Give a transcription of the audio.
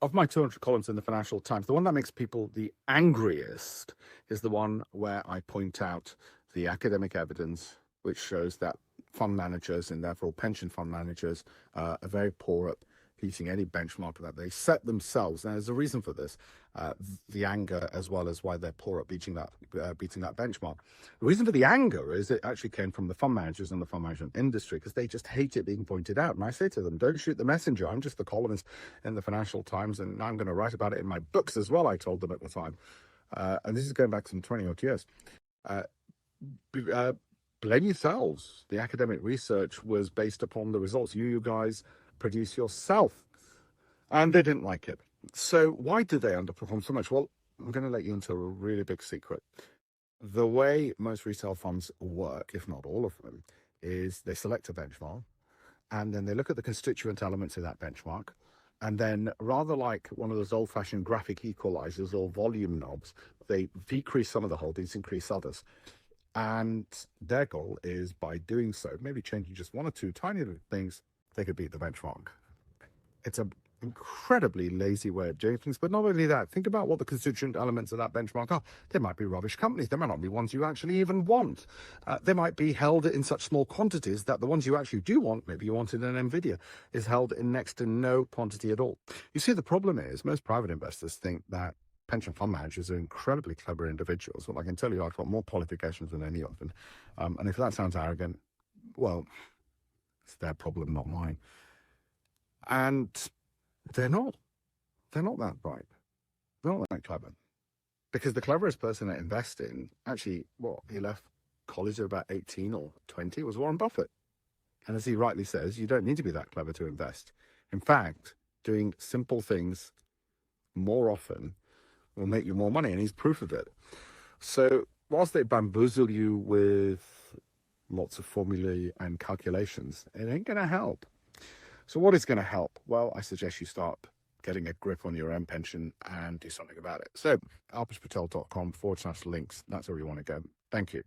Of my 200 columns in the Financial Times, the one that makes people the angriest is the one where I point out the academic evidence which shows that fund managers and therefore pension fund managers are very poor at beating any benchmark that they set themselves. Now, there's a reason for this, the anger as well as why they're poor at beating that benchmark. The reason for the anger is it actually came from the fund managers and the fund management industry because they just hate it being pointed out. And I say to them, don't shoot the messenger. I'm just the columnist in the Financial Times, and I'm going to write about it in my books as well, I told them at the time. And this is going back some 20 odd years. Blame yourselves. The academic research was based upon the results you guys produce yourself. And they didn't like it. So why did they underperform so much? Well, I'm going to let you into a really big secret. The way most retail funds work, if not all of them, is they select a benchmark and then they look at the constituent elements of that benchmark. And then rather like one of those old-fashioned graphic equalizers or volume knobs, they decrease some of the holdings, increase others. And their goal is, by doing so, maybe changing just one or two tiny little things, they could beat the benchmark. It's an incredibly lazy way of doing things. But not only that, think about what the constituent elements of that benchmark are. They might be rubbish companies. They might not be ones you actually even want. They might be held in such small quantities that the ones you actually do want, maybe you wanted an NVIDIA, is held in next to no quantity at all. You see, the problem is most private investors think that pension fund managers are incredibly clever individuals. Well, I can tell you I've got more qualifications than any of them. And if that sounds arrogant, well, it's their problem, not mine. And they're not. They're not that bright. They're not that clever. Because the cleverest person at investing, actually, he left college at about 18 or 20, was Warren Buffett. And as he rightly says, you don't need to be that clever to invest. In fact, doing simple things more often will make you more money, and he's proof of it. So whilst they bamboozle you with lots of formulae and calculations, it ain't going to help. So what is going to help? Well, I suggest you start getting a grip on your own pension and do something about it. So alpeshpatel.com/links. That's where you want to go. Thank you.